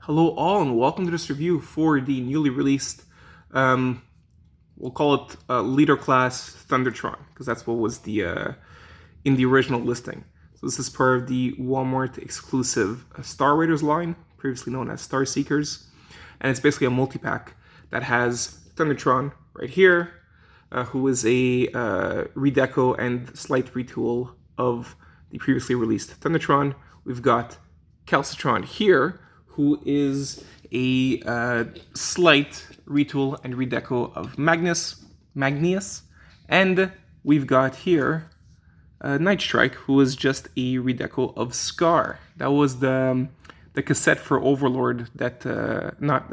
Hello all and welcome to this review for the newly released, we'll call it Leader Class Thundertron, because that's what was in the original listing. So this is part of the Walmart exclusive Star Raiders line, previously known as Star Seekers. And it's basically a multi-pack that has Thundertron right here, who is a redeco and slight retool of the previously released Thundertron. We've got Calcitron here, who is a slight retool and redeco of Magnius, and we've got here Nightstrike, who is just a redeco of Scar. That was the cassette for Overlord that not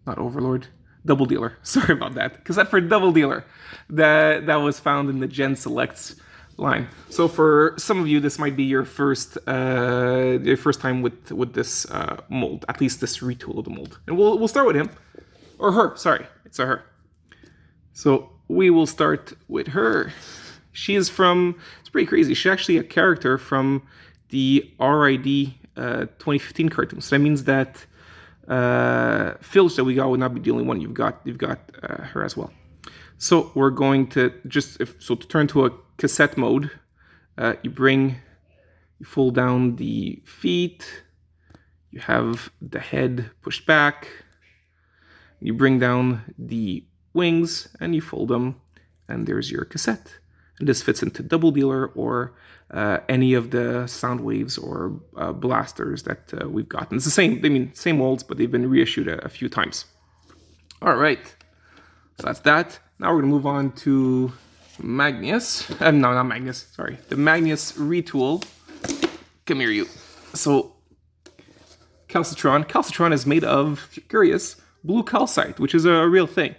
Overlord, Double Dealer. Sorry about that. Cassette for Double Dealer that was found in the Gen Selects line. So for some of you, this might be your first time with this mold, at least this retool of the mold. And we'll start with him or her. Sorry, it's a her. So we will start with her. She is from. It's pretty crazy. She's actually a character from the RID 2015 cartoon. So that means that Filch that we got would not be the only one. You've got her as well. So we're going to to turn to a cassette mode, you fold down the feet, you have the head pushed back, you bring down the wings and you fold them, and there's your cassette. And this fits into Double Dealer or any of the sound waves or blasters that we've gotten. It's the same molds, but they've been reissued a few times. All right, so that's that. Now we're going to move on to Magnius. No, not Magnus. Sorry. The Magnius retool. Come here, you. So, Calcitron. Calcitron is made of, if you're curious, blue calcite, which is a real thing.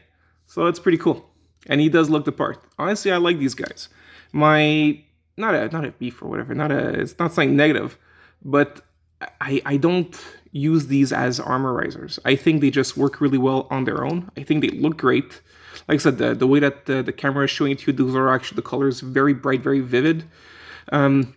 So that's pretty cool. And he does look the part. Honestly, I like these guys. Not a beef or whatever. It's not something negative, but I don't use these as armorizers. I think they just work really well on their own. I think they look great. Like I said, the way that the camera is showing it to you, those are actually the colors, very bright, very vivid, and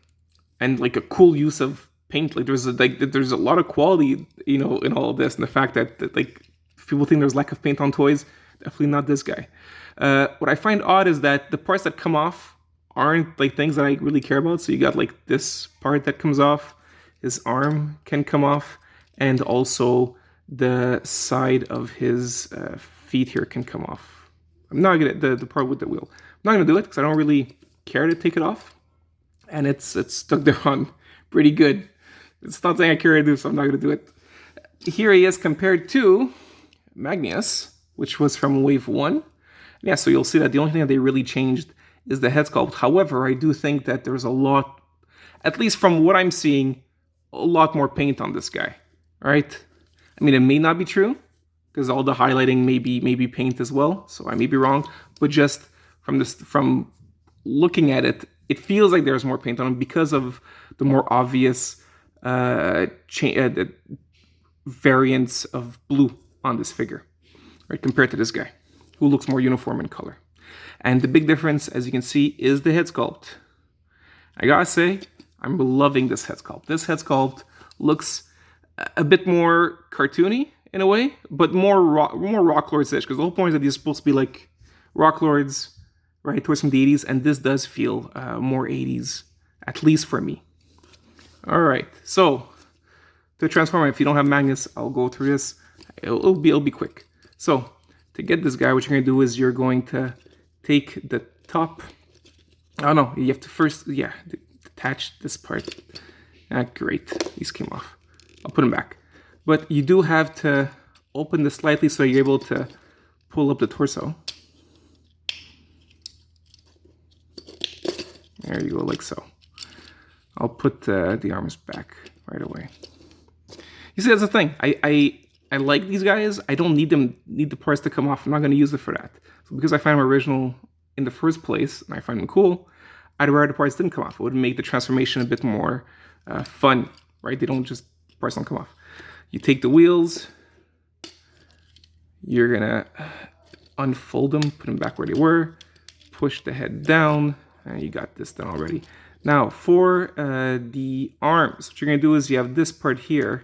like a cool use of paint. Like there's a lot of quality, in all of this, and the fact that like people think there's lack of paint on toys, definitely not this guy. What I find odd is that the parts that come off aren't like things that I really care about. So you got like this part that comes off, his arm can come off, and also the side of his feet here can come off. I'm not gonna the part with the wheel. I'm not gonna do it because I don't really care to take it off, and it's stuck there on pretty good. It's not something I care to do, so I'm not gonna do it. Here he is compared to Magnius, which was from Wave 1. Yeah, so you'll see that the only thing that they really changed is the head sculpt. However, I do think that there's a lot, at least from what I'm seeing, a lot more paint on this guy. All right. I mean, it may not be true, because all the highlighting may be paint as well, so I may be wrong. But just from looking at it, it feels like there's more paint on him because of the more obvious variants of blue on this figure, right, compared to this guy, who looks more uniform in color. And the big difference, as you can see, is the head sculpt. I gotta say, I'm loving this head sculpt. This head sculpt looks a bit more cartoony in a way, but more Rock Lords-ish, because the whole point is that these are supposed to be like Rock Lords, right, towards from the 80s, and this does feel more 80s, at least for me. All right, so to transform, if you don't have Magnus, I'll go through this. It'll be quick. So to get this guy, what you're gonna do is you're going to take the top. Oh no, you have to first, detach this part. Great, these came off. I'll put them back. But you do have to open this slightly so you're able to pull up the torso. There you go, like so. I'll put the arms back right away. You see, that's the thing. I like these guys. I don't need the parts to come off. I'm not going to use it for that. So because I find them original in the first place, and I find them cool, I'd rather the parts didn't come off. It would make the transformation a bit more fun, right? Parts don't come off. You take the wheels, you're gonna unfold them, put them back where they were, push the head down, and you got this done already. Now for the arms, what you're gonna do is you have this part here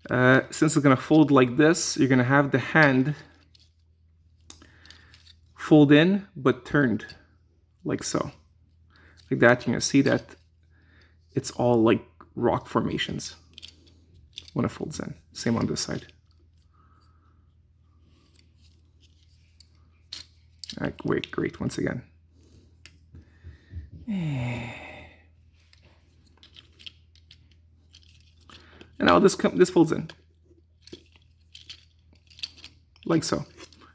Since it's going to fold like this, you're going to have the hand fold in, but turned like so. Like that, you're going to see that it's all like rock formations when it folds in. Same on this side. All right, wait, great, once again. And now this folds in. Like so.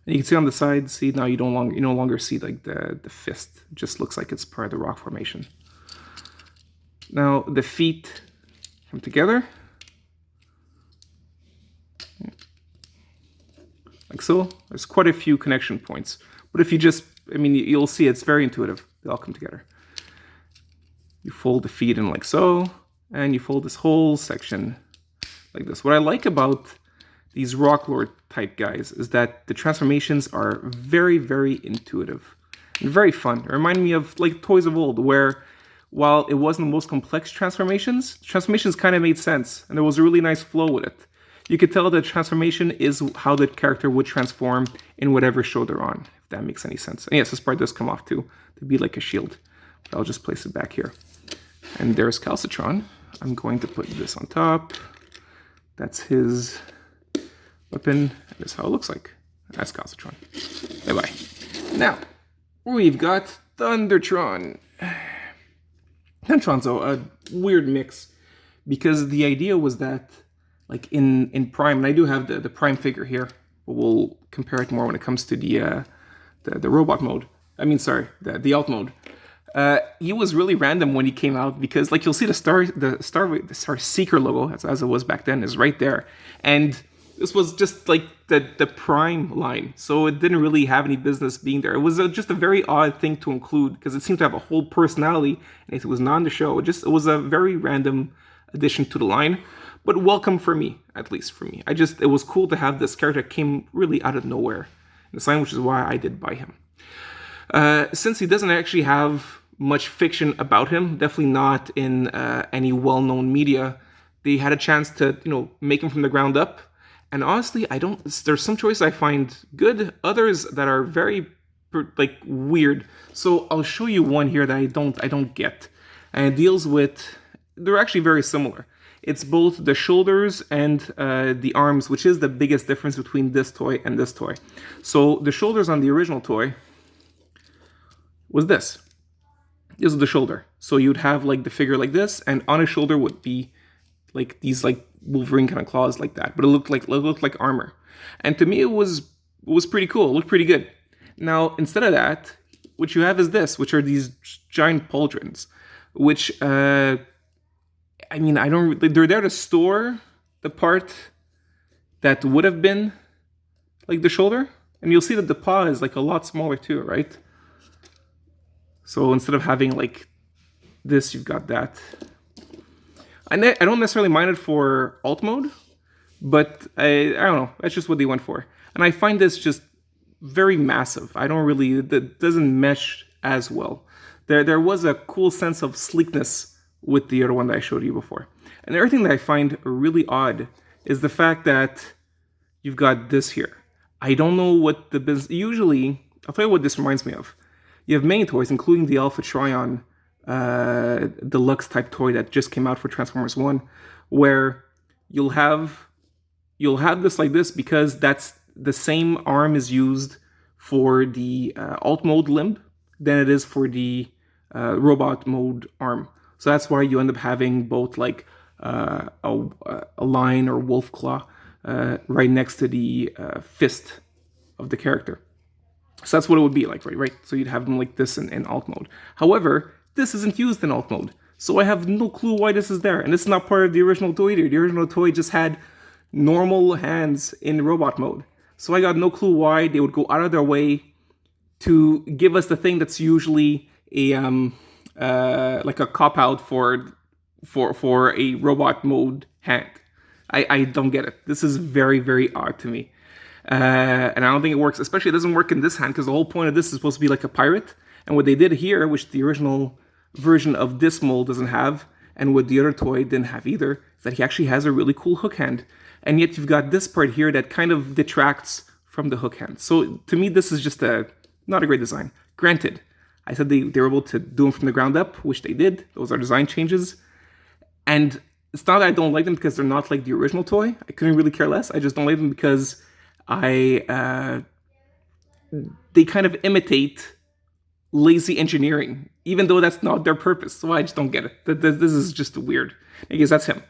And you can see on the side, see now you no longer see like the fist. It just looks like it's part of the rock formation. Now the feet come together. Like so. There's quite a few connection points. But if you just, I mean, you'll see it's very intuitive. They all come together. You fold the feet in like so, and you fold this whole section like this. What I like about these Rocklord type guys is that the transformations are very, very intuitive and very fun. They remind me of like toys of old, where while it wasn't the most complex transformations kind of made sense, and there was a really nice flow with it. You could tell that transformation is how the character would transform in whatever show they're on, if that makes any sense. And yes, this part does come off too, to be like a shield. But I'll just place it back here. And there's Calcitron. I'm going to put this on top. That's his weapon. That is how it looks like. That's Calcitron. Bye-bye. Now, we've got Thundertron. Thundertron's a weird mix, because the idea was that, like in Prime, and I do have the Prime figure here, but we'll compare it more when it comes to the robot mode. I mean, sorry, the alt mode. He was really random when he came out, because like you'll see the Star Seeker logo, as it was back then, is right there, and this was just like the Prime line, so it didn't really have any business being there. It was just a very odd thing to include, because it seemed to have a whole personality, and it was not on the show. It was a very random addition to the line, but welcome for me, at least for me. It was cool to have this character that came really out of nowhere in the line, which is why I did buy him. Since he doesn't actually have much fiction about him, definitely not in any well-known media, they had a chance to, make him from the ground up. And honestly, there's some choices I find good, others that are very, like, weird. So I'll show you one here that I don't get. And it deals with, they're actually very similar. It's both the shoulders and the arms, which is the biggest difference between this toy and this toy. So the shoulders on the original toy was this. This is the shoulder. So you'd have like the figure like this, and on his shoulder would be like these like Wolverine kind of claws like that. But it looked like armor. And to me it was pretty cool. It looked pretty good. Now instead of that, what you have is this, which are these giant pauldrons, which I mean, they're there to store the part that would have been like the shoulder. And you'll see that the paw is like a lot smaller too, right? So instead of having like this, you've got that. I don't necessarily mind it for alt mode, but I don't know. That's just what they went for. And I find this just very massive. That doesn't mesh as well. There was a cool sense of sleekness with the other one that I showed you before. And the other thing that I find really odd is the fact that you've got this here. I don't know what the business... Usually, I'll tell you what this reminds me of. You have many toys, including the Alpha Trion deluxe type toy that just came out for Transformers 1, where you'll have this like this because that's the same arm is used for the alt mode limb than it is for the robot mode arm. So that's why you end up having both like a lion or wolf claw right next to the fist of the character. So that's what it would be like, right? So you'd have them like this in alt mode. However, this isn't used in alt mode. So I have no clue why this is there. And this is not part of the original toy either. The original toy just had normal hands in robot mode. So I got no clue why they would go out of their way to give us the thing that's usually a like a cop-out for a robot mode hand. I don't get it. This is very, very odd to me. And I don't think it works, especially it doesn't work in this hand, because the whole point of this is supposed to be like a pirate. And what they did here, which the original version of this mold doesn't have, and what the other toy didn't have either, is that he actually has a really cool hook hand. and yet you've got this part here that kind of detracts from the hook hand. So to me, this is just not a great design. Granted, I said they were able to do them from the ground up, which they did. Those are design changes. And it's not that I don't like them because they're not like the original toy. I couldn't really care less. I just don't like them because they kind of imitate lazy engineering, even though that's not their purpose. So I just don't get it. This is just weird. I guess that's him.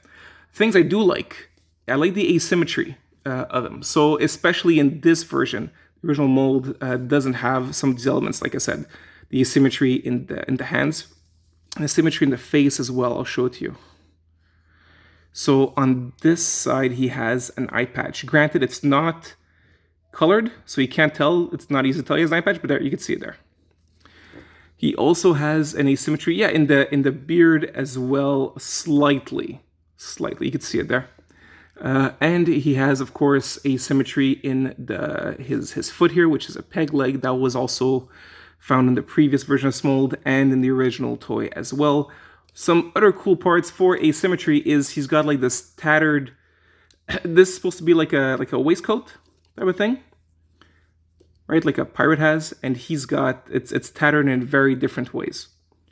Things I do like. I like the asymmetry of them. So especially in this version, the original mold doesn't have some of these elements, like I said. The asymmetry in the hands, and asymmetry in the face as well. I'll show it to you. So on this side, he has an eye patch. Granted, it's not colored, so you can't tell. It's not easy to tell he has an eye patch, but there you can see it there. He also has an asymmetry, yeah, in the beard as well, slightly. You can see it there. And he has, of course, asymmetry in his foot here, which is a peg leg. That was also found in the previous version of this mold and in the original toy as well. Some other cool parts for asymmetry is he's got like this tattered, this is supposed to be like a waistcoat type of thing, right? Like a pirate has, and he's got, it's tattered in very different ways.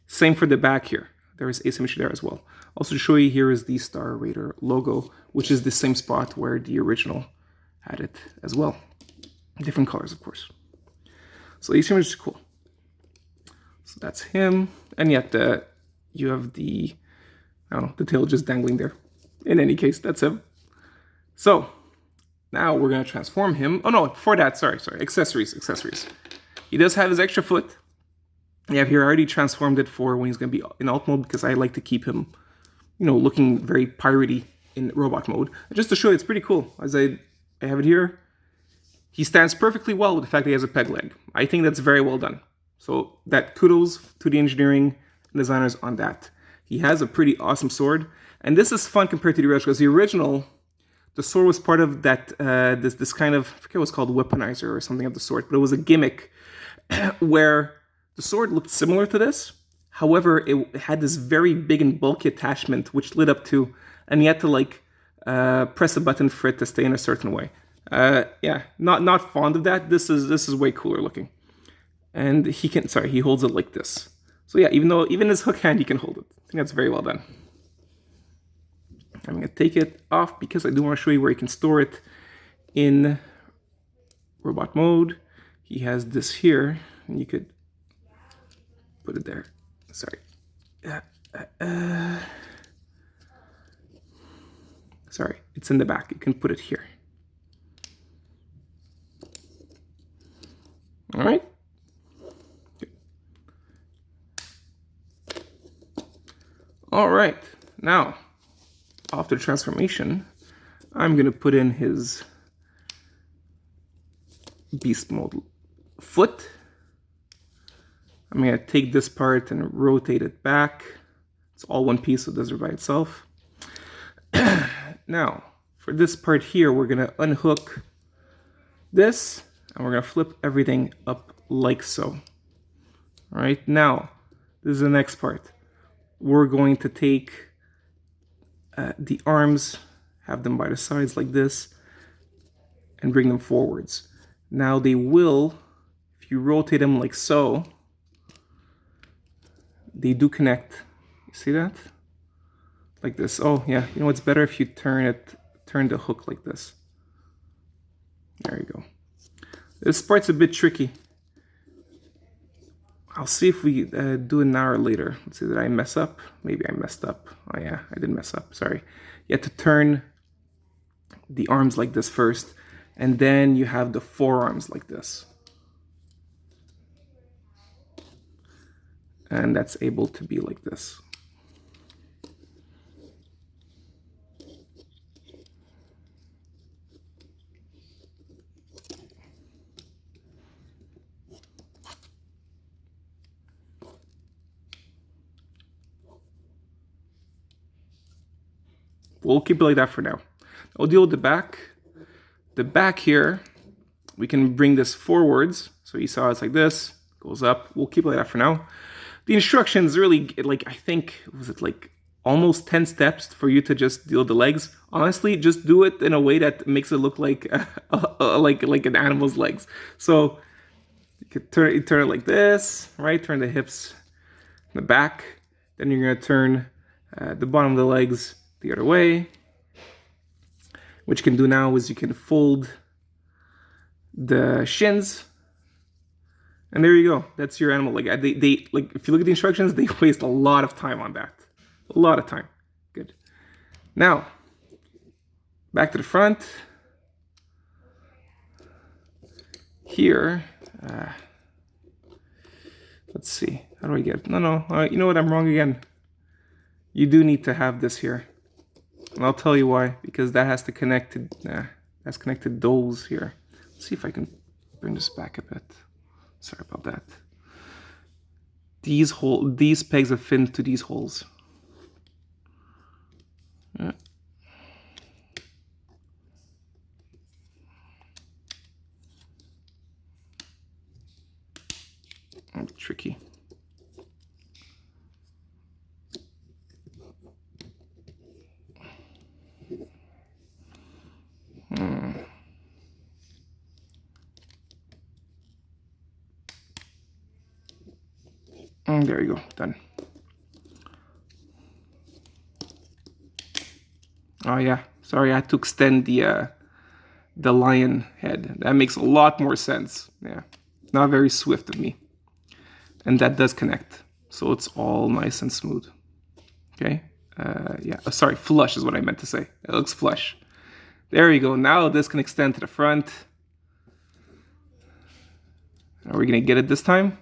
Same for the back here. There is asymmetry there as well. Also to show you, here is the Star Raider logo, which is the same spot where the original had it as well. Different colors, of course. So asymmetry is cool. So that's him, and yet you have the, I don't know, the tail just dangling there. In any case, that's him. So now we're gonna transform him. Oh no, before that, sorry, accessories. He does have his extra foot. Yeah, here I already transformed it for when he's gonna be in alt mode because I like to keep him, you know, looking very piratey in robot mode. And just to show you, it's pretty cool. As I have it here, he stands perfectly well with the fact that he has a peg leg. I think that's very well done. So that kudos to the engineering designers on that. He has a pretty awesome sword, and this is fun compared to the original, because the original, the sword was part of that this kind of, I forget what it's called, weaponizer or something of the sort, but it was a gimmick where the sword looked similar to this. However, it had this very big and bulky attachment which lit up to, and you had to like press a button for it to stay in a certain way. Yeah, not fond of that. This is way cooler looking. And he holds it like this. So yeah, even his hook hand, he can hold it. I think that's very well done. I'm gonna take it off because I do want to show you where you can store it in robot mode. He has this here, and you could put it there. Sorry. Sorry, it's in the back. You can put it here. All right. All right, now, after the transformation, I'm gonna put in his beast mode foot. I'm gonna take this part and rotate it back. It's all one piece, so it does it by itself. Now, for this part here, we're gonna unhook this, and we're gonna flip everything up like so. All right, now, this is the next part. We're going to take the arms, have them by the sides like this, and bring them forwards. Now they will, if you rotate them like so, they do connect. You see that? Like this. Oh yeah, you know it's better if you turn the hook like this. There you go. This part's a bit tricky. I'll see if we do an hour later. Let's see, did I mess up? Maybe I messed up. Oh yeah, I did mess up, sorry. You have to turn the arms like this first, and then you have the forearms like this. And that's able to be like this. We'll keep it like that for now. I'll deal with the back. The back here, we can bring this forwards. So you saw it's like this, goes up. We'll keep it like that for now. The instructions really, like, I think, was it like almost 10 steps for you to just do the legs. Honestly, just do it in a way that makes it look like like an animal's legs. So you could turn it like this, right? Turn the hips in the back. Then you're gonna turn the bottom of the legs the other way. What you can do now is you can fold the shins, and there you go. That's your animal leg. They like, if you look at the instructions, they waste a lot of time on that. A lot of time. Good. Now, back to the front. Here, let's see. How do I get? No. You know what? I'm wrong again. You do need to have this here, and I'll tell you why. Because that has to connect to. That's connected those here. Let's see if I can bring this back a bit. Sorry about that. These pegs are fit into these holes. Yeah. Tricky. There you go, done. Oh yeah, sorry, I had to extend the lion head. That makes a lot more sense. Yeah, not very swift of me. And that does connect, so it's all nice and smooth. Okay, yeah, sorry, flush is what I meant to say. It looks flush. There you go, now this can extend to the front. Are we gonna get it this time?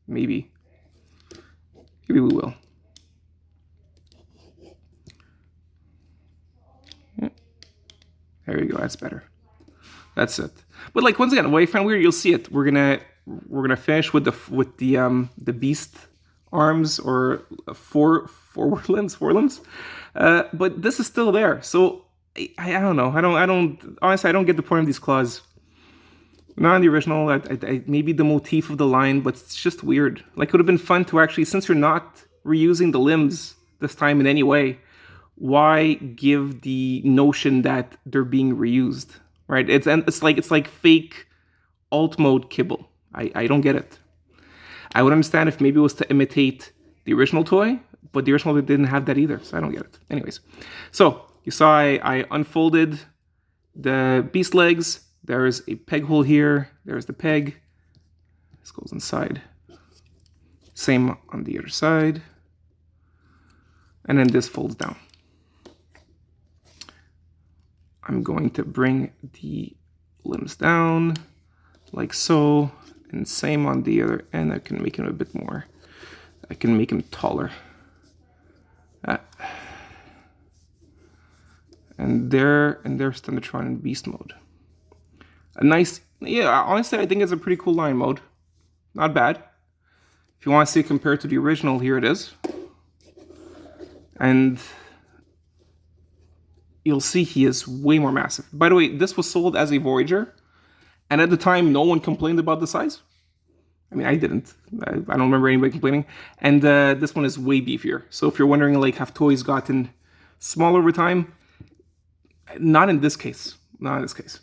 Maybe. Maybe we will. Yeah. There you go, that's better. That's it. But like, once again, what I found weird, you'll see it. We're gonna finish with the beast arms, or four limbs. But this is still there. So I don't know. I don't honestly, I don't get the point of these claws. Not in the original, maybe the motif of the line, but it's just weird. Like, it would have been fun to actually, since you're not reusing the limbs this time in any way, why give the notion that they're being reused, right? It's like fake alt mode kibble. I don't get it. I would understand if maybe it was to imitate the original toy, but the original toy didn't have that either, so I don't get it. Anyways, so you saw I unfolded the beast legs. There's a peg hole here. There's the peg. This goes inside. Same on the other side. And then this folds down. I'm going to bring the limbs down like so. And same on the other end. I can make him a bit more. I can make him taller. And there's Thundertron in beast mode. A nice, yeah, honestly, I think it's a pretty cool line mode. Not bad. If you want to see it compared to the original, here it is. And you'll see he is way more massive. By the way, this was sold as a Voyager. And at the time, no one complained about the size. I mean, I didn't. I don't remember anybody complaining. And this one is way beefier. So if you're wondering, like, have toys gotten smaller over time? Not in this case. Not in this case.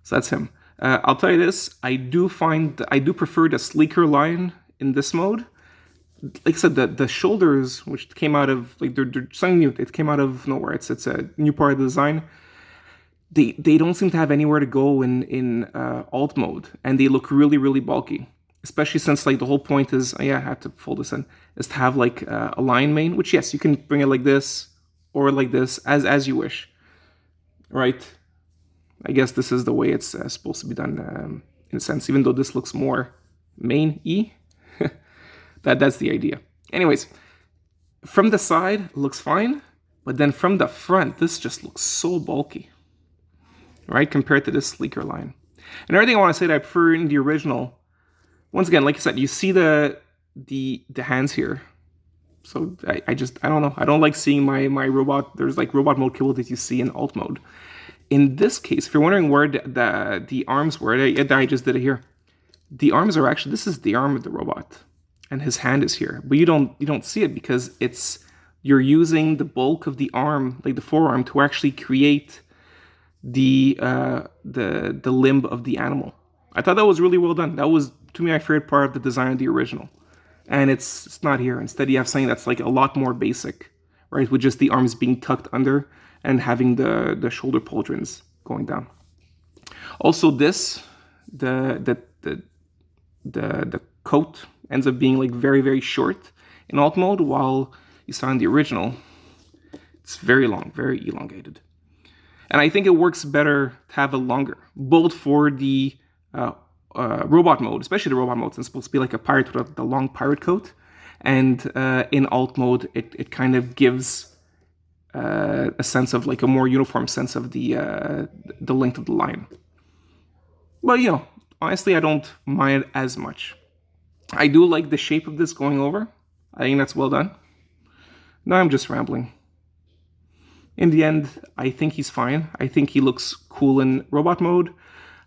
So that's him. I'll tell you this, I do prefer the sleeker line in this mode. Like I said, the shoulders, which came out of, like, they're something new. It came out of nowhere. It's a new part of the design. They don't seem to have anywhere to go in alt mode, and they look really, really bulky. Especially since, like, the whole point is, I have to fold this in, is to have, like, a line main, which, yes, you can bring it like this or like this as you wish, right? I guess this is the way it's supposed to be done, in a sense, even though this looks more main-y. That's the idea. Anyways, from the side, it looks fine, but then from the front, this just looks so bulky, right, compared to this sleeker line. And everything I want to say that I prefer in the original, once again, like I said, you see the hands here. So I don't know. I don't like seeing my robot. There's like robot mode kibble that you see in alt mode. In this case, if you're wondering where the arms were, I just did it here. The arms are actually, this is the arm of the robot, and his hand is here, but you don't see it because it's you're using the bulk of the arm, like the forearm, to actually create the limb of the animal. I thought that was really well done. That was, to me, my favorite part of the design of the original. And it's not here. Instead, you have something that's like a lot more basic, right? With just the arms being tucked under and having the shoulder pauldrons going down. Also, the coat ends up being like very, very short in alt mode, while you saw in the original, it's very long, very elongated. And I think it works better to have it longer, both for the robot mode, especially the robot mode, since it's supposed to be like a pirate with the long pirate coat. And in alt mode, it kind of gives a sense of like a more uniform sense of the length of the line. But, you know, honestly, I don't mind it as much. I do like the shape of this going over. I think that's well done. No, I'm just rambling. In the end, I think he's fine. I think he looks cool in robot mode.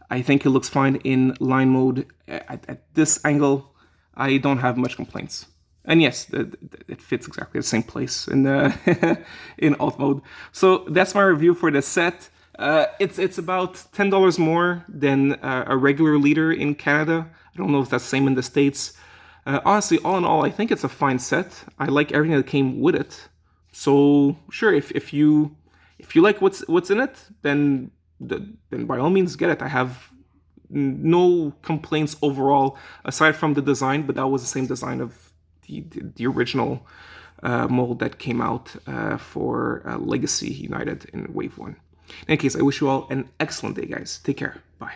I think it looks fine in line mode. At this angle, I don't have much complaints. And yes, it fits exactly the same place in in alt mode. So that's my review for the set. It's about $10 more than a regular leader in Canada. I don't know if that's the same in the States. Honestly, all in all, I think it's a fine set. I like everything that came with it. So sure, if you like what's in it, then by all means get it. I have no complaints overall, aside from the design, but that was the same design of the original mold that came out for Legacy United in Wave 1. In any case, I wish you all an excellent day, guys. Take care. Bye.